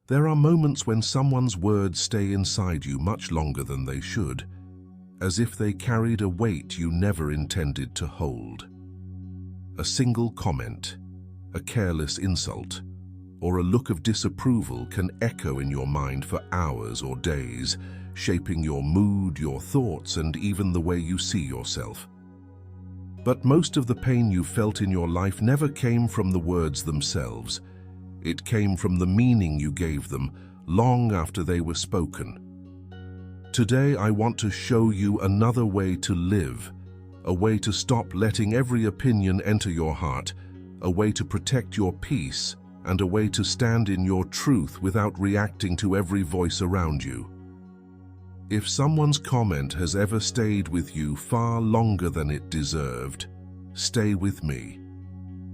There are moments when someone's words stay inside you much longer than they should, as if they carried a weight you never intended to hold. A single comment, a careless insult, or a look of disapproval can echo in your mind for hours or days, shaping your mood, your thoughts, and even the way you see yourself. But most of the pain you felt in your life never came from the words themselves. It came from the meaning you gave them long after they were spoken. Today I want to show you another way to live, a way to stop letting every opinion enter your heart, a way to protect your peace, and a way to stand in your truth without reacting to every voice around you. If someone's comment has ever stayed with you far longer than it deserved, stay with me.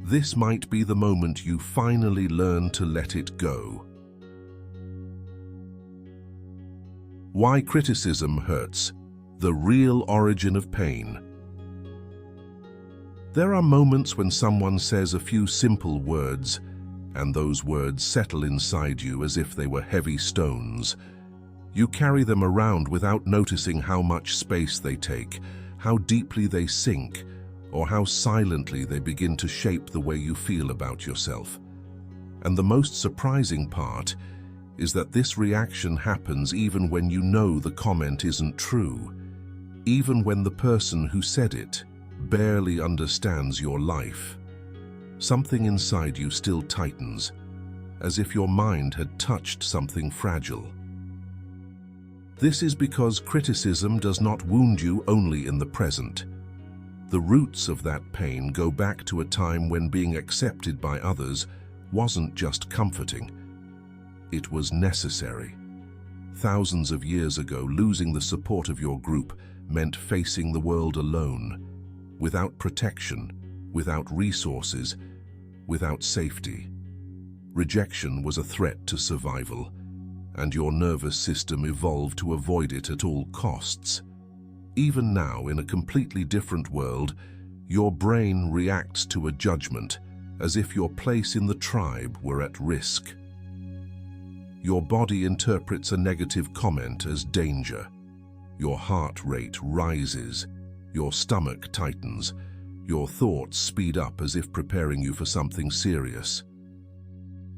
This might be the moment you finally learn to let it go. Why criticism hurts, the real origin of pain. There are moments when someone says a few simple words, and those words settle inside you as if they were heavy stones. You carry them around without noticing how much space they take, how deeply they sink, or how silently they begin to shape the way you feel about yourself. And the most surprising part is that this reaction happens even when you know the comment isn't true, even when the person who said it barely understands your life. Something inside you still tightens, as if your mind had touched something fragile. This is because criticism does not wound you only in the present. The roots of that pain go back to a time when being accepted by others wasn't just comforting. It was necessary. Thousands of years ago, losing the support of your group meant facing the world alone, without protection, without resources, without safety. Rejection was a threat to survival, and your nervous system evolved to avoid it at all costs. Even now, in a completely different world, your brain reacts to a judgment as if your place in the tribe were at risk. Your body interprets a negative comment as danger. Your heart rate rises, your stomach tightens, your thoughts speed up as if preparing you for something serious.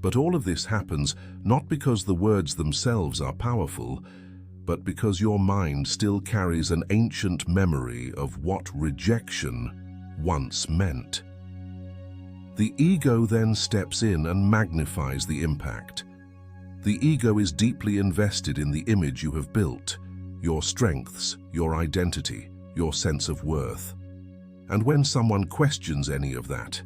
But all of this happens not because the words themselves are powerful, but because your mind still carries an ancient memory of what rejection once meant. The ego then steps in and magnifies the impact. The ego is deeply invested in the image you have built, your strengths, your identity, your sense of worth. And when someone questions any of that,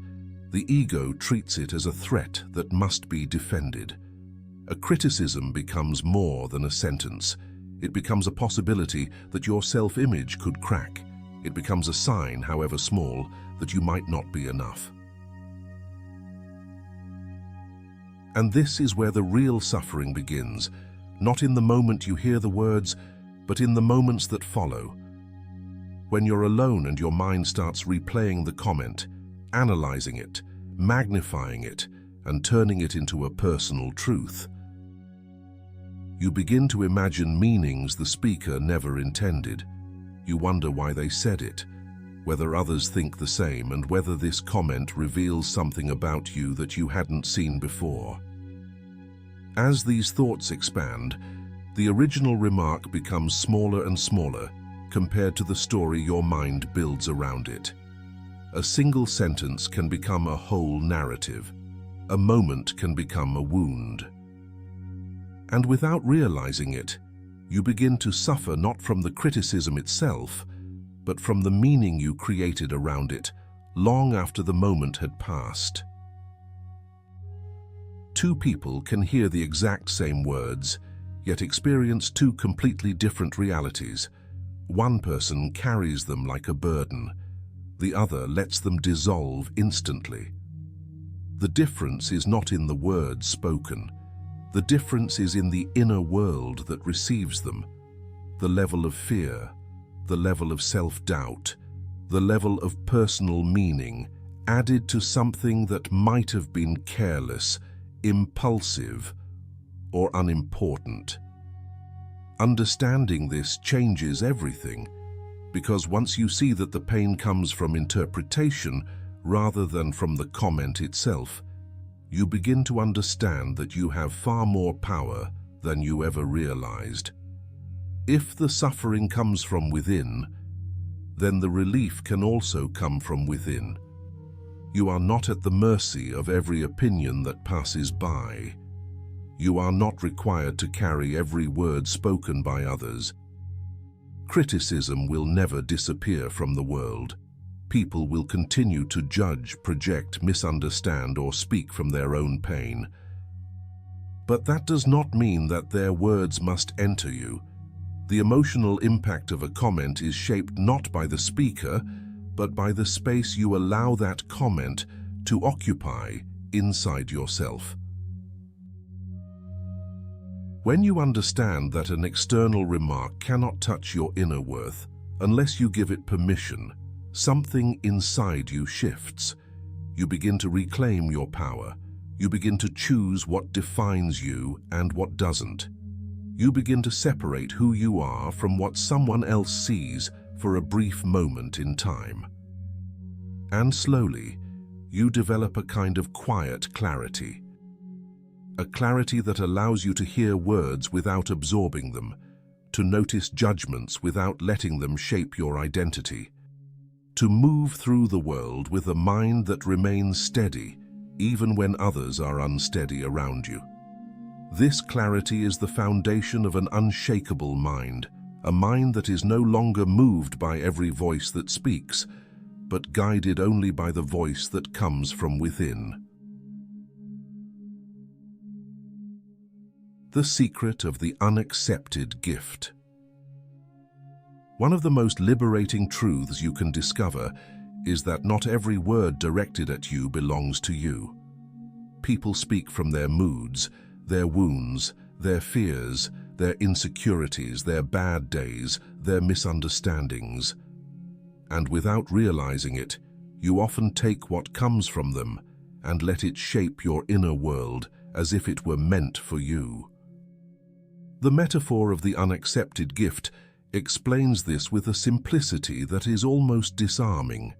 the ego treats it as a threat that must be defended. A criticism becomes more than a sentence. It becomes a possibility that your self-image could crack. It becomes a sign, however small, that you might not be enough. And this is where the real suffering begins, not in the moment you hear the words, but in the moments that follow. When you're alone and your mind starts replaying the comment, analyzing it, magnifying it, and turning it into a personal truth. You begin to imagine meanings the speaker never intended. You wonder why they said it, whether others think the same, and whether this comment reveals something about you that you hadn't seen before. As these thoughts expand, the original remark becomes smaller and smaller compared to the story your mind builds around it. A single sentence can become a whole narrative. A moment can become a wound. And without realizing it, you begin to suffer not from the criticism itself, but from the meaning you created around it long after the moment had passed. Two people can hear the exact same words, yet experience two completely different realities. One person carries them like a burden. The other lets them dissolve instantly. The difference is not in the words spoken. The difference is in the inner world that receives them. The level of fear, the level of self-doubt, the level of personal meaning added to something that might have been careless, impulsive, or unimportant. Understanding this changes everything, because once you see that the pain comes from interpretation rather than from the comment itself, you begin to understand that you have far more power than you ever realized. If the suffering comes from within, then the relief can also come from within. You are not at the mercy of every opinion that passes by. You are not required to carry every word spoken by others. Criticism will never disappear from the world. People will continue to judge, project, misunderstand, or speak from their own pain. But that does not mean that their words must enter you. The emotional impact of a comment is shaped not by the speaker, but by the space you allow that comment to occupy inside yourself. When you understand that an external remark cannot touch your inner worth unless you give it permission, something inside you shifts. You begin to reclaim your power. You begin to choose what defines you and what doesn't. You begin to separate who you are from what someone else sees for a brief moment in time. And slowly, you develop a kind of quiet clarity. A clarity that allows you to hear words without absorbing them, to notice judgments without letting them shape your identity, to move through the world with a mind that remains steady, even when others are unsteady around you. This clarity is the foundation of an unshakable mind, a mind that is no longer moved by every voice that speaks, but guided only by the voice that comes from within. The secret of the unaccepted gift. One of the most liberating truths you can discover is that not every word directed at you belongs to you. People speak from their moods, their wounds, their fears, their insecurities, their bad days, their misunderstandings. And without realizing it, you often take what comes from them and let it shape your inner world as if it were meant for you. The metaphor of the unaccepted gift explains this with a simplicity that is almost disarming.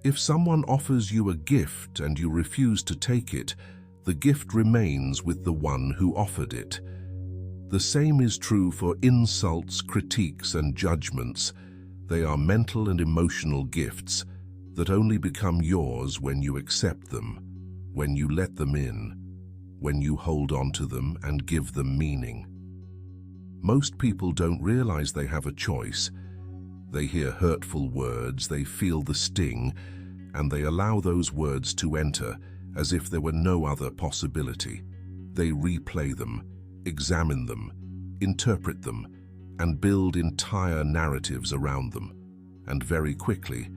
If someone offers you a gift and you refuse to take it, the gift remains with the one who offered it. The same is true for insults, critiques, and judgments. They are mental and emotional gifts that only become yours when you accept them, when you let them in, when you hold on to them and give them meaning. Most people don't realize they have a choice. They hear hurtful words, they feel the sting, and they allow those words to enter as if there were no other possibility. They replay them, examine them, interpret them, and build entire narratives around them. And very quickly,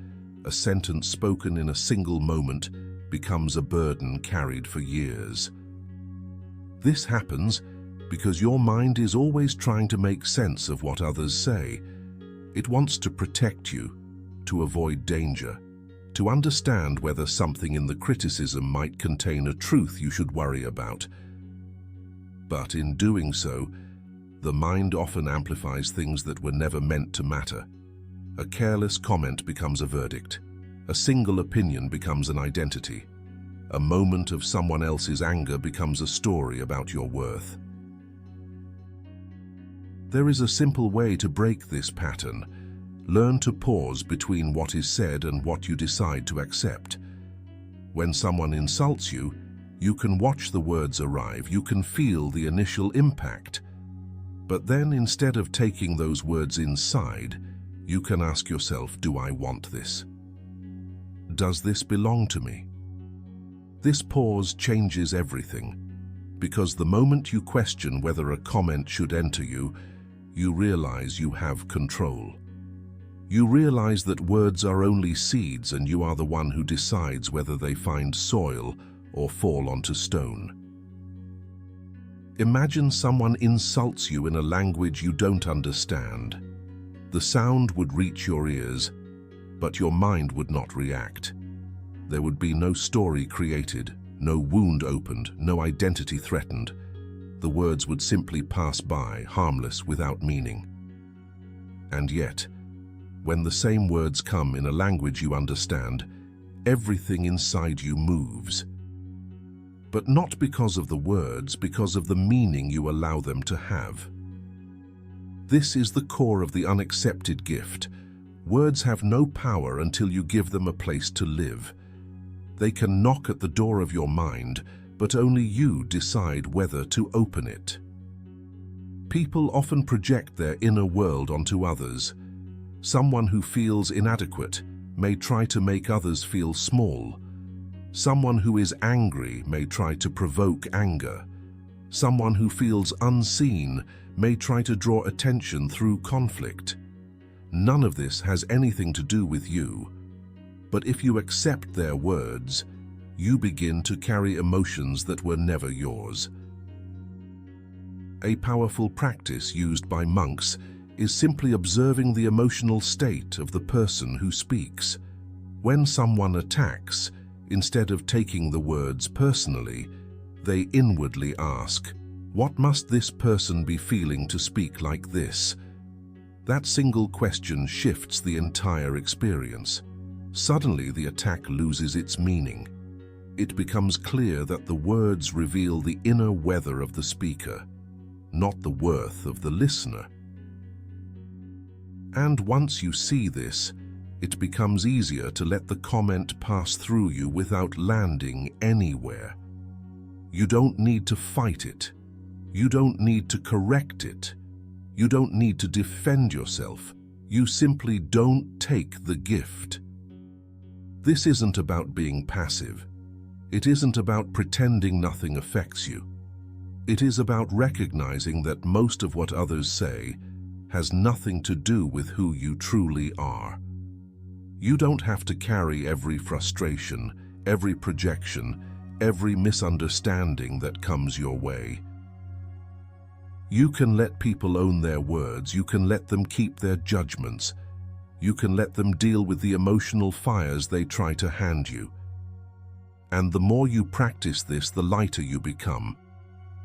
a sentence spoken in a single moment becomes a burden carried for years. This happens because your mind is always trying to make sense of what others say. It wants to protect you, to avoid danger, to understand whether something in the criticism might contain a truth you should worry about. But in doing so, the mind often amplifies things that were never meant to matter. A careless comment becomes a verdict. A single opinion becomes an identity. A moment of someone else's anger becomes a story about your worth. There is a simple way to break this pattern. Learn to pause between what is said and what you decide to accept. When someone insults you, you can watch the words arrive, you can feel the initial impact. But then, instead of taking those words inside, you can ask yourself, do I want this? Does this belong to me? This pause changes everything, because the moment you question whether a comment should enter you, you realize you have control. You realize that words are only seeds and you are the one who decides whether they find soil or fall onto stone. Imagine someone insults you in a language you don't understand. The sound would reach your ears, but your mind would not react. There would be no story created, no wound opened, no identity threatened. the words would simply pass by, harmless, without meaning. And yet, when the same words come in a language you understand, everything inside you moves. But not because of the words, because of the meaning you allow them to have. This is the core of the unaccepted gift. Words have no power until you give them a place to live. They can knock at the door of your mind, but only you decide whether to open it. People often project their inner world onto others. Someone who feels inadequate may try to make others feel small. Someone who is angry may try to provoke anger. Someone who feels unseen may try to draw attention through conflict. None of this has anything to do with you. But if you accept their words, you begin to carry emotions that were never yours. A powerful practice used by monks is simply observing the emotional state of the person who speaks. When someone attacks, instead of taking the words personally, they inwardly ask, "What must this person be feeling to speak like this?" That single question shifts the entire experience. Suddenly, the attack loses its meaning. It becomes clear that the words reveal the inner weather of the speaker, not the worth of the listener. And once you see this, it becomes easier to let the comment pass through you without landing anywhere. You don't need to fight it. You don't need to correct it. You don't need to defend yourself. You simply don't take the gift. This isn't about being passive. It isn't about pretending nothing affects you. It is about recognizing that most of what others say has nothing to do with who you truly are. You don't have to carry every frustration, every projection, every misunderstanding that comes your way. You can let people own their words. You can let them keep their judgments. You can let them deal with the emotional fires they try to hand you. And the more you practice this, the lighter you become.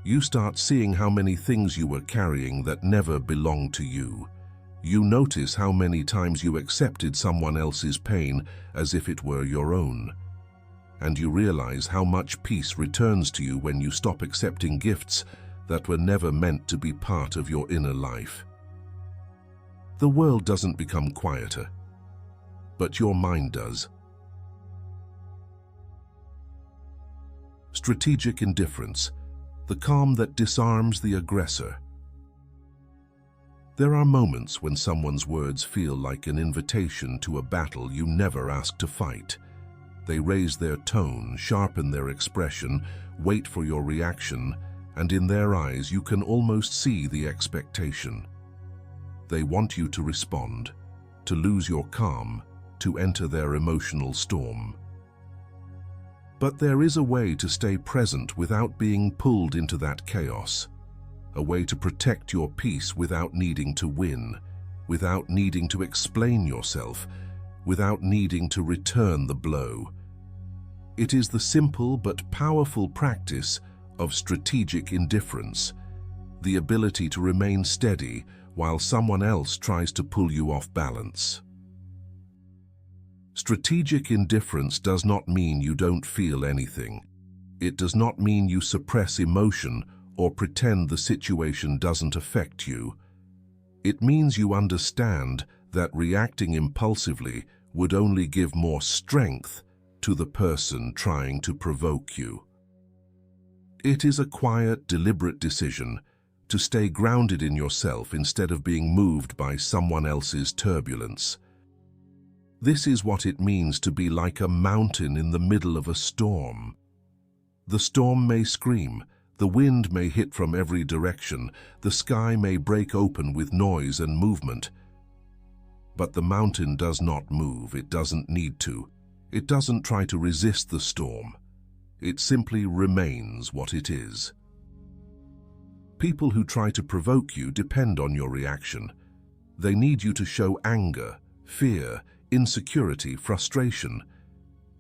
You start seeing how many things you were carrying that never belonged to you. You notice how many times you accepted someone else's pain as if it were your own. And you realize how much peace returns to you when you stop accepting gifts that were never meant to be part of your inner life. The world doesn't become quieter, but your mind does. Strategic indifference, the calm that disarms the aggressor. There are moments when someone's words feel like an invitation to a battle you never asked to fight. They raise their tone, sharpen their expression, wait for your reaction, and in their eyes you can almost see the expectation. They want you to respond, to lose your calm, to enter their emotional storm. But there is a way to stay present without being pulled into that chaos, a way to protect your peace without needing to win, without needing to explain yourself, without needing to return the blow. It is the simple but powerful practice of strategic indifference, the ability to remain steady while someone else tries to pull you off balance. Strategic indifference does not mean you don't feel anything. It does not mean you suppress emotion or pretend the situation doesn't affect you. It means you understand that reacting impulsively would only give more strength to the person trying to provoke you. It is a quiet, deliberate decision to stay grounded in yourself instead of being moved by someone else's turbulence. This is what it means to be like a mountain in the middle of a storm. The storm may scream, the wind may hit from every direction, the sky may break open with noise and movement. But the mountain does not move. It doesn't need to. It doesn't try to resist the storm. It simply remains what it is. People who try to provoke you depend on your reaction. They need you to show anger, fear, insecurity, frustration,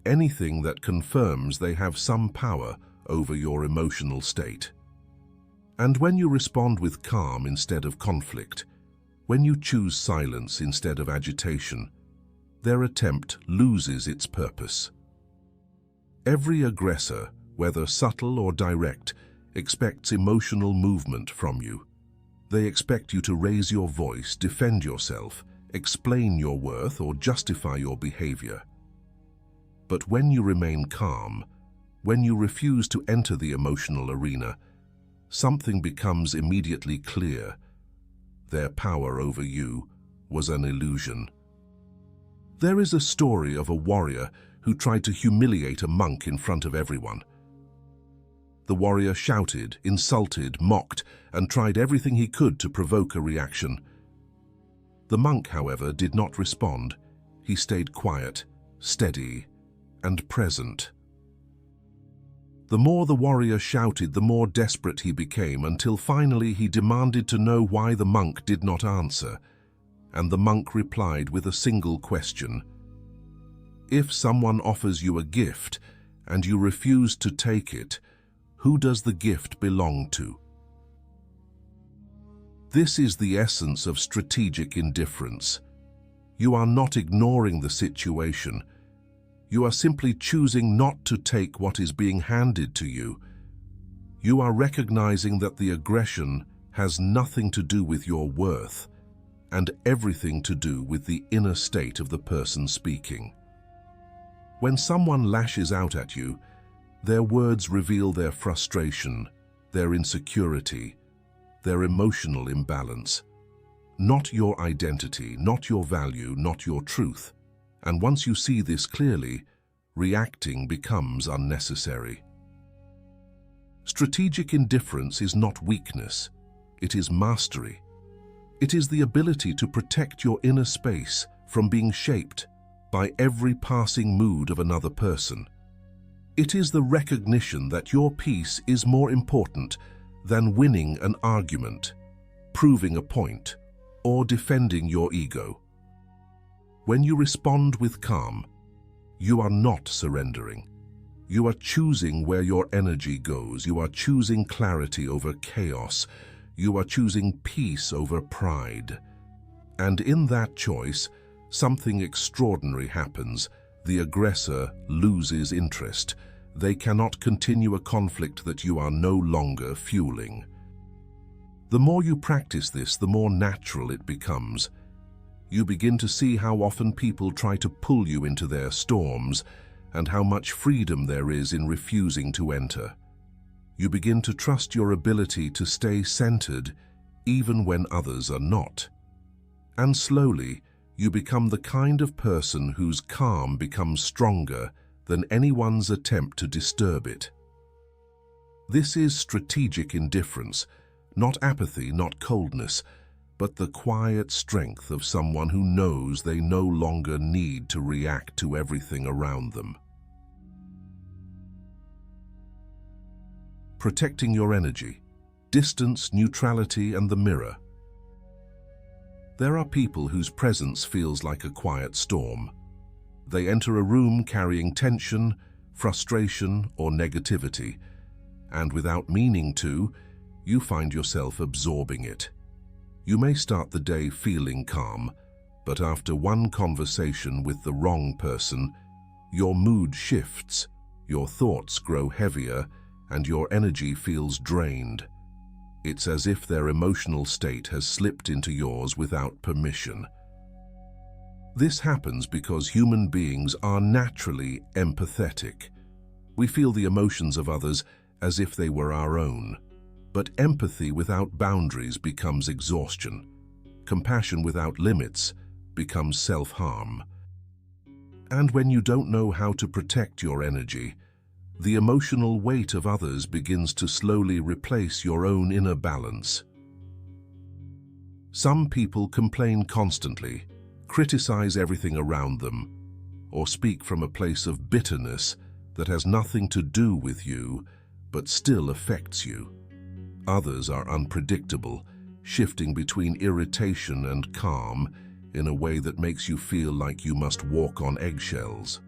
anything that confirms they have some power over your emotional state. And when you respond with calm instead of conflict, when you choose silence instead of agitation, their attempt loses its purpose. Every aggressor, whether subtle or direct, expects emotional movement from you. They expect you to raise your voice, defend yourself, explain your worth, or justify your behavior. But when you remain calm, when you refuse to enter the emotional arena, something becomes immediately clear. Their power over you was an illusion. There is a story of a warrior who tried to humiliate a monk in front of everyone. The warrior shouted, insulted, mocked, and tried everything he could to provoke a reaction. The monk, however, did not respond. He stayed quiet, steady, and present. The more the warrior shouted, the more desperate he became, until finally he demanded to know why the monk did not answer. And the monk replied with a single question. If someone offers you a gift and you refuse to take it, who does the gift belong to? This is the essence of strategic indifference. You are not ignoring the situation. You are simply choosing not to take what is being handed to you. You are recognizing that the aggression has nothing to do with your worth and everything to do with the inner state of the person speaking. When someone lashes out at you, their words reveal their frustration, their insecurity, their emotional imbalance. Not your identity, not your value, not your truth. And once you see this clearly, reacting becomes unnecessary. Strategic indifference is not weakness, it is mastery. It is the ability to protect your inner space from being shaped by every passing mood of another person. It is the recognition that your peace is more important than winning an argument, proving a point, or defending your ego. When you respond with calm, you are not surrendering. You are choosing where your energy goes. You are choosing clarity over chaos. You are choosing peace over pride. And in that choice, something extraordinary happens. The aggressor loses interest. They cannot continue a conflict that you are no longer fueling. The more you practice this, the more natural it becomes. You begin to see how often people try to pull you into their storms and how much freedom there is in refusing to enter. You begin to trust your ability to stay centered even when others are not. And slowly, you become the kind of person whose calm becomes stronger than anyone's attempt to disturb it. This is strategic indifference, not apathy, not coldness, but the quiet strength of someone who knows they no longer need to react to everything around them. Protecting your energy, distance, neutrality, and the mirror. There are people whose presence feels like a quiet storm. They enter a room carrying tension, frustration, or negativity, and without meaning to, you find yourself absorbing it. You may start the day feeling calm, but after one conversation with the wrong person, your mood shifts, your thoughts grow heavier, and your energy feels drained. It's as if their emotional state has slipped into yours without permission. This happens because human beings are naturally empathetic. We feel the emotions of others as if they were our own. But empathy without boundaries becomes exhaustion. Compassion without limits becomes self-harm. And when you don't know how to protect your energy, the emotional weight of others begins to slowly replace your own inner balance. Some people complain constantly, criticize everything around them, or speak from a place of bitterness that has nothing to do with you, but still affects you. Others are unpredictable, shifting between irritation and calm in a way that makes you feel like you must walk on eggshells.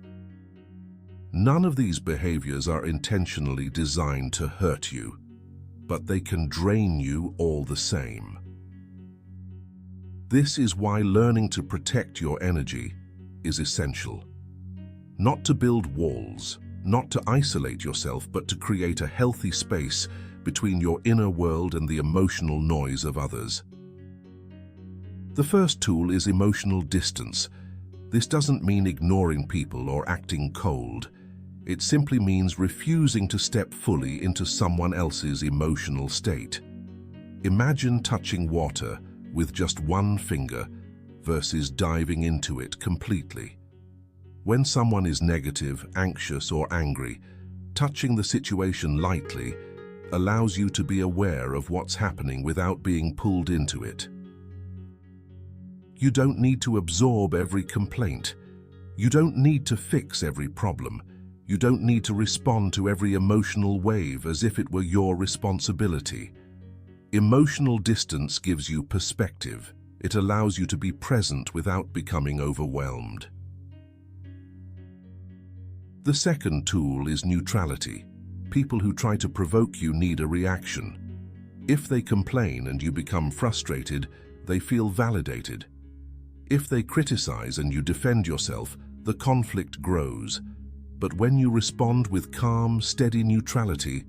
None of these behaviors are intentionally designed to hurt you. but they can drain you all the same. This is why learning to protect your energy is essential. Not to build walls, not to isolate yourself, but to create a healthy space between your inner world and the emotional noise of others. The first tool is emotional distance. This doesn't mean ignoring people or acting cold. It simply means refusing to step fully into someone else's emotional state. Imagine touching water with just one finger versus diving into it completely. When someone is negative, anxious, or angry, touching the situation lightly allows you to be aware of what's happening without being pulled into it. You don't need to absorb every complaint. You don't need to fix every problem. You don't need to respond to every emotional wave as if it were your responsibility. Emotional distance gives you perspective. It allows you to be present without becoming overwhelmed. The second tool is neutrality. People who try to provoke you need a reaction. If they complain and you become frustrated, they feel validated. If they criticize and you defend yourself, the conflict grows. But when you respond with calm, steady neutrality,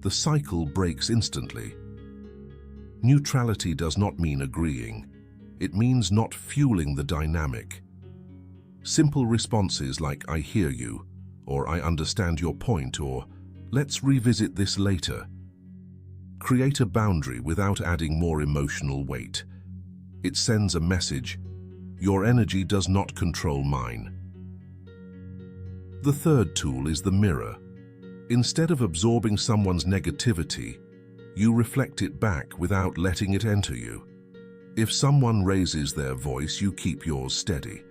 the cycle breaks instantly. Neutrality does not mean agreeing. It means not fueling the dynamic. Simple responses like "I hear you," or "I understand your point," or "let's revisit this later" create a boundary without adding more emotional weight. It sends a message: your energy does not control mine. The third tool is the mirror. Instead of absorbing someone's negativity, you reflect it back without letting it enter you. If someone raises their voice, you keep yours steady.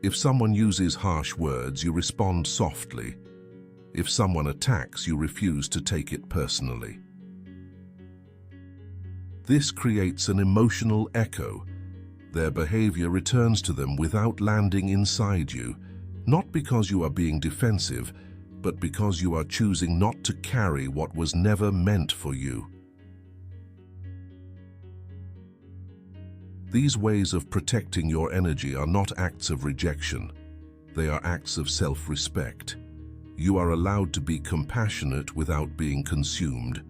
If someone uses harsh words, you respond softly. If someone attacks, you refuse to take it personally. This creates an emotional echo. Their behavior returns to them without landing inside you, not because you are being defensive, but because you are choosing not to carry what was never meant for you. These ways of protecting your energy are not acts of rejection. They are acts of self-respect. You are allowed to be compassionate without being consumed.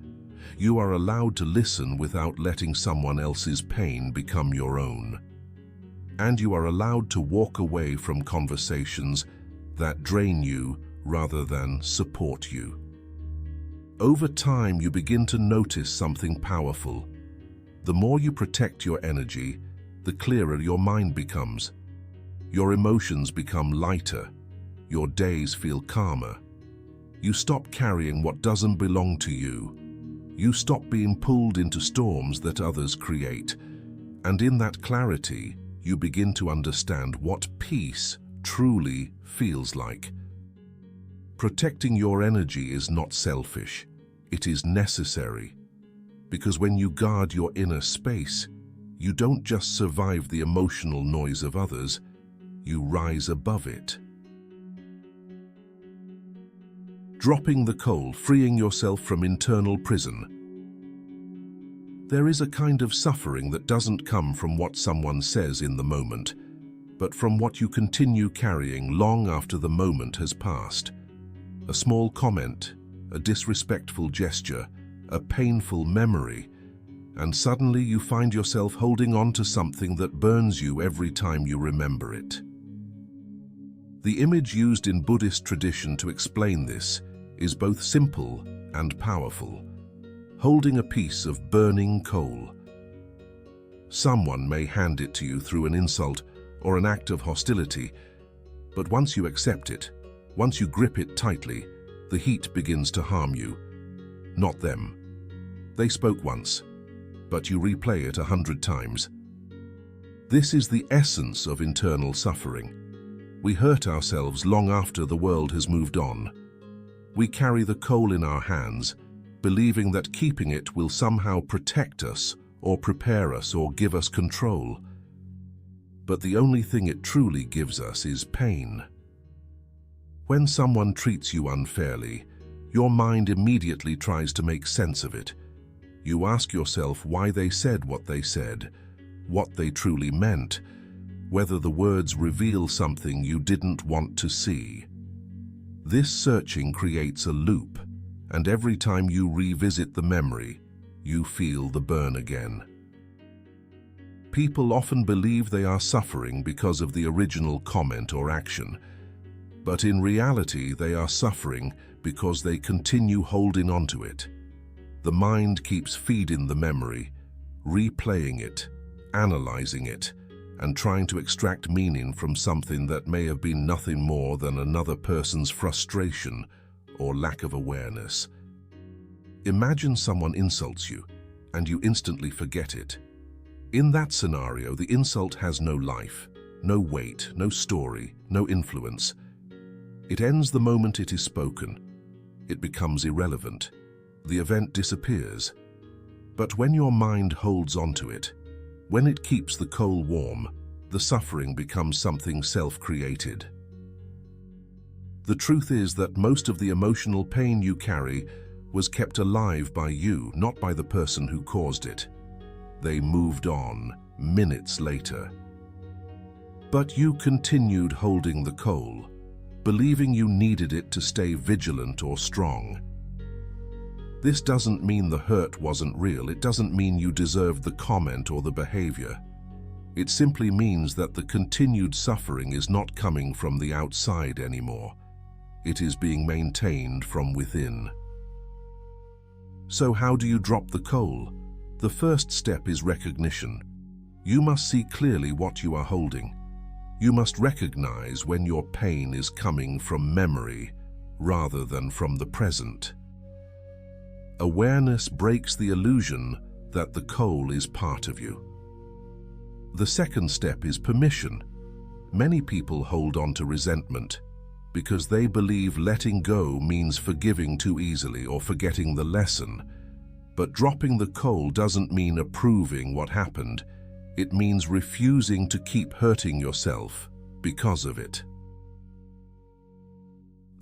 You are allowed to listen without letting someone else's pain become your own. And you are allowed to walk away from conversations that drain you rather than support you. Over time, you begin to notice something powerful. The more you protect your energy, the clearer your mind becomes. Your emotions become lighter. Your days feel calmer. You stop carrying what doesn't belong to you. You stop being pulled into storms that others create. And in that clarity, you begin to understand what peace truly feels like. Protecting your energy is not selfish. It is necessary. Because when you guard your inner space, you don't just survive the emotional noise of others, you rise above it. Dropping the coal, freeing yourself from internal prison. There is a kind of suffering that doesn't come from what someone says in the moment, but from what you continue carrying long after the moment has passed. A small comment, a disrespectful gesture, a painful memory, and suddenly you find yourself holding on to something that burns you every time you remember it. The image used in Buddhist tradition to explain this is both simple and powerful, holding a piece of burning coal. Someone may hand it to you through an insult or an act of hostility, but once you accept it, once you grip it tightly, the heat begins to harm you, not them. They spoke once, but you replay it 100 times. This is the essence of internal suffering. We hurt ourselves long after the world has moved on. We carry the coal in our hands, believing that keeping it will somehow protect us or prepare us or give us control. But the only thing it truly gives us is pain. When someone treats you unfairly, your mind immediately tries to make sense of it. You ask yourself why they said what they said, what they truly meant, whether the words reveal something you didn't want to see. This searching creates a loop, and every time you revisit the memory, you feel the burn again. People often believe they are suffering because of the original comment or action, but in reality they are suffering because they continue holding on to it. The mind keeps feeding the memory, replaying it, analyzing it, and trying to extract meaning from something that may have been nothing more than another person's frustration or lack of awareness. Imagine someone insults you, and you instantly forget it. In that scenario, the insult has no life, no weight, no story, no influence. It ends the moment it is spoken. It becomes irrelevant. The event disappears. But when your mind holds on to it, when it keeps the coal warm, the suffering becomes something self-created. The truth is that most of the emotional pain you carry was kept alive by you, not by the person who caused it. They moved on minutes later. But you continued holding the coal, believing you needed it to stay vigilant or strong. This doesn't mean the hurt wasn't real. It doesn't mean you deserved the comment or the behavior. It simply means that the continued suffering is not coming from the outside anymore. It is being maintained from within. So how do you drop the coal? The first step is recognition. You must see clearly what you are holding. You must recognize when your pain is coming from memory rather than from the present. Awareness breaks the illusion that the coal is part of you. The second step is permission. Many people hold on to resentment because they believe letting go means forgiving too easily or forgetting the lesson. But dropping the coal doesn't mean approving what happened. It means refusing to keep hurting yourself because of it.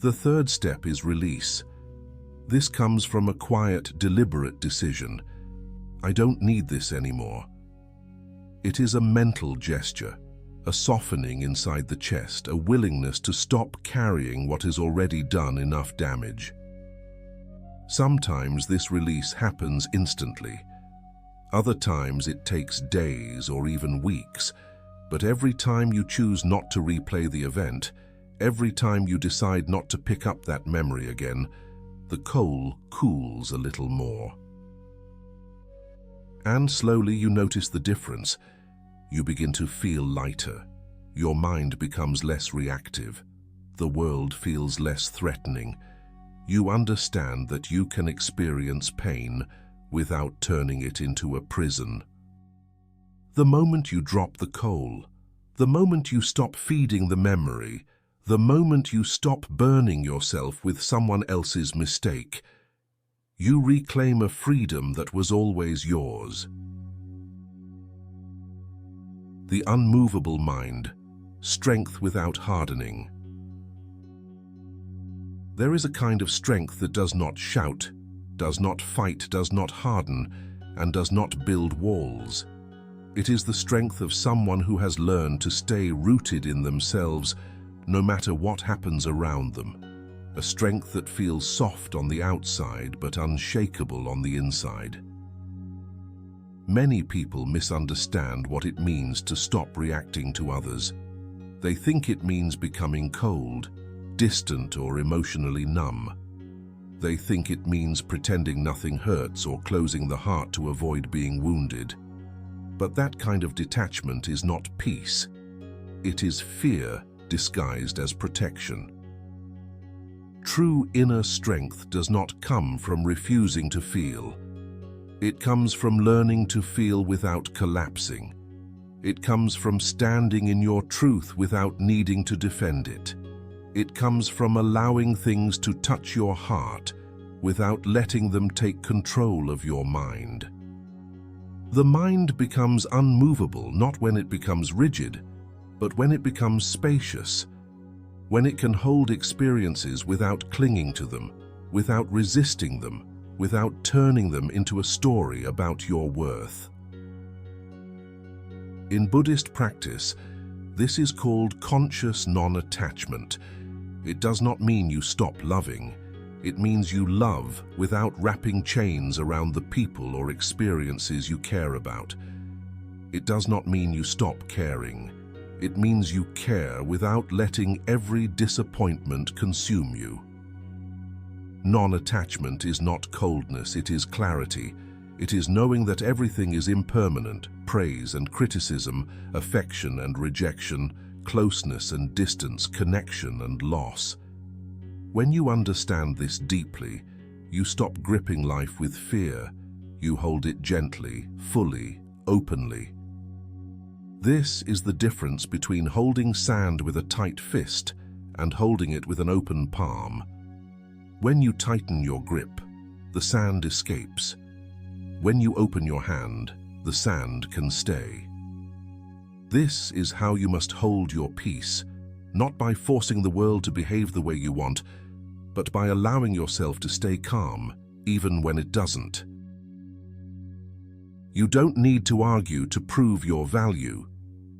The third step is release. This comes from a quiet, deliberate decision. I don't need this anymore. It is a mental gesture, a softening inside the chest, a willingness to stop carrying what has already done enough damage. Sometimes this release happens instantly. Other times it takes days or even weeks. But every time you choose not to replay the event, every time you decide not to pick up that memory again, the coal cools a little more. And slowly you notice the difference. You begin to feel lighter. Your mind becomes less reactive. The world feels less threatening. You understand that you can experience pain without turning it into a prison. The moment you drop the coal, the moment you stop feeding the memory, the moment you stop burning yourself with someone else's mistake, you reclaim a freedom that was always yours. The unmovable mind, strength without hardening. There is a kind of strength that does not shout, does not fight, does not harden, and does not build walls. It is the strength of someone who has learned to stay rooted in themselves no matter what happens around them. A strength that feels soft on the outside but unshakable on the inside. Many people misunderstand what it means to stop reacting to others. They think it means becoming cold, distant, or emotionally numb. They think it means pretending nothing hurts or closing the heart to avoid being wounded. But that kind of detachment is not peace. It is fear disguised as protection. True inner strength does not come from refusing to feel. It comes from learning to feel without collapsing. It comes from standing in your truth without needing to defend it. It comes from allowing things to touch your heart without letting them take control of your mind. The mind becomes unmovable not when it becomes rigid, but when it becomes spacious, when it can hold experiences without clinging to them, without resisting them, without turning them into a story about your worth. In Buddhist practice, this is called conscious non-attachment. It does not mean you stop loving. It means you love without wrapping chains around the people or experiences you care about. It does not mean you stop caring. It means you care without letting every disappointment consume you. Non-attachment is not coldness, it is clarity. It is knowing that everything is impermanent, praise and criticism, affection and rejection, closeness and distance, connection and loss. When you understand this deeply, you stop gripping life with fear. You hold it gently, fully, openly. This is the difference between holding sand with a tight fist and holding it with an open palm. When you tighten your grip, the sand escapes. When you open your hand, the sand can stay. This is how you must hold your peace, not by forcing the world to behave the way you want, but by allowing yourself to stay calm, even when it doesn't. You don't need to argue to prove your value.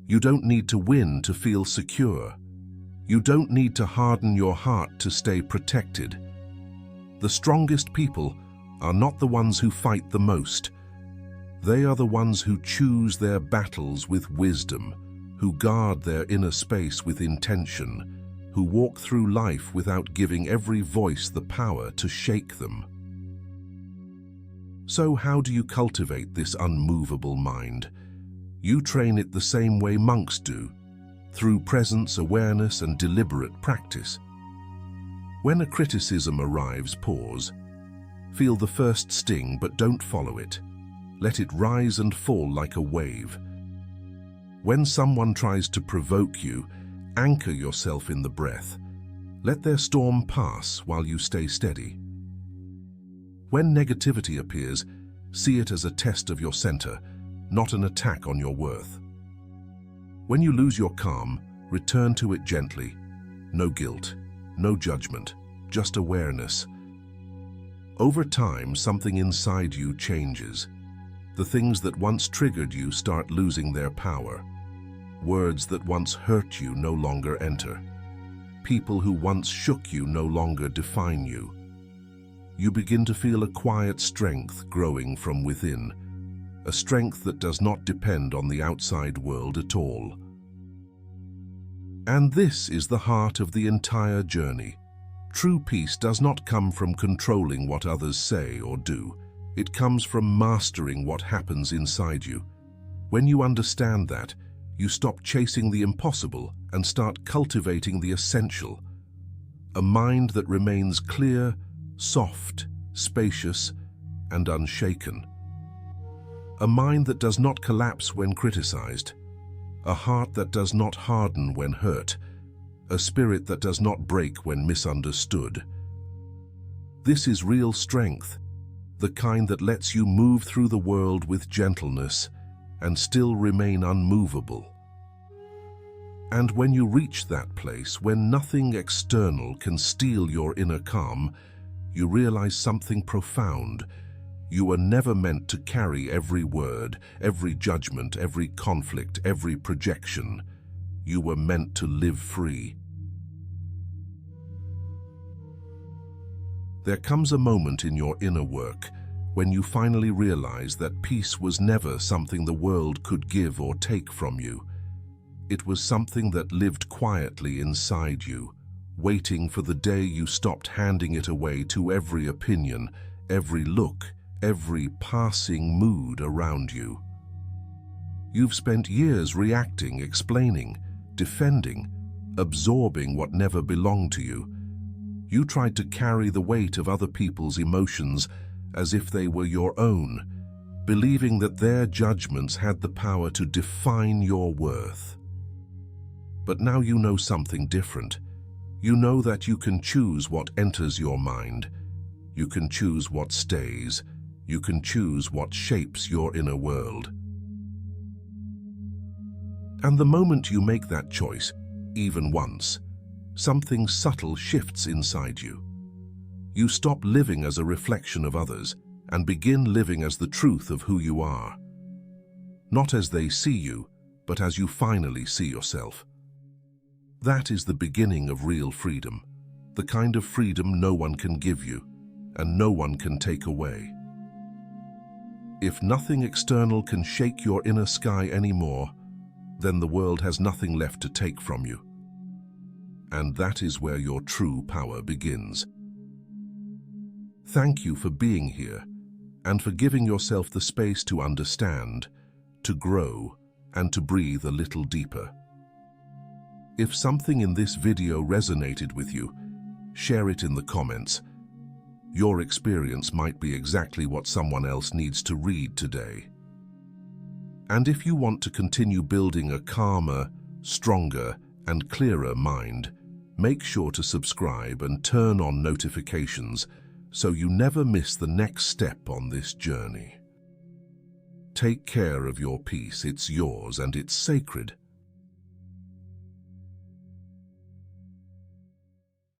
You don't need to win to feel secure. You don't need to harden your heart to stay protected. The strongest people are not the ones who fight the most. They are the ones who choose their battles with wisdom, who guard their inner space with intention, who walk through life without giving every voice the power to shake them. So how do you cultivate this unmovable mind? You train it the same way monks do, through presence, awareness, and deliberate practice. When a criticism arrives, pause. Feel the first sting, but don't follow it. Let it rise and fall like a wave. When someone tries to provoke you, anchor yourself in the breath. Let their storm pass while you stay steady. When negativity appears, see it as a test of your center, not an attack on your worth. When you lose your calm, return to it gently. No guilt, no judgment, just awareness. Over time, something inside you changes. The things that once triggered you start losing their power. Words that once hurt you no longer enter. People who once shook you no longer define you. You begin to feel a quiet strength growing from within, a strength that does not depend on the outside world at all. And this is the heart of the entire journey. True peace does not come from controlling what others say or do. It comes from mastering what happens inside you. When you understand that, you stop chasing the impossible and start cultivating the essential. A mind that remains clear, soft, spacious, and unshaken. A mind that does not collapse when criticized. A heart that does not harden when hurt. A spirit that does not break when misunderstood. This is real strength, the kind that lets you move through the world with gentleness and still remain unmovable. And when you reach that place, when nothing external can steal your inner calm, you realize something profound. You were never meant to carry every word, every judgment, every conflict, every projection. You were meant to live free. There comes a moment in your inner work when you finally realize that peace was never something the world could give or take from you. It was something that lived quietly inside you, waiting for the day you stopped handing it away to every opinion, every look, every passing mood around you. You've spent years reacting, explaining, defending, absorbing what never belonged to you. You tried to carry the weight of other people's emotions as if they were your own, believing that their judgments had the power to define your worth. But now you know something different. You know that you can choose what enters your mind. You can choose what stays. You can choose what shapes your inner world. And the moment you make that choice, even once, something subtle shifts inside you. You stop living as a reflection of others and begin living as the truth of who you are. Not as they see you, but as you finally see yourself. That is the beginning of real freedom, the kind of freedom no one can give you and no one can take away. If nothing external can shake your inner sky anymore, then the world has nothing left to take from you. And that is where your true power begins. Thank you for being here and for giving yourself the space to understand, to grow, and to breathe a little deeper. If something in this video resonated with you, share it in the comments. Your experience might be exactly what someone else needs to read today. And if you want to continue building a calmer, stronger, and clearer mind, make sure to subscribe and turn on notifications so you never miss the next step on this journey. Take care of your peace. It's yours and it's sacred.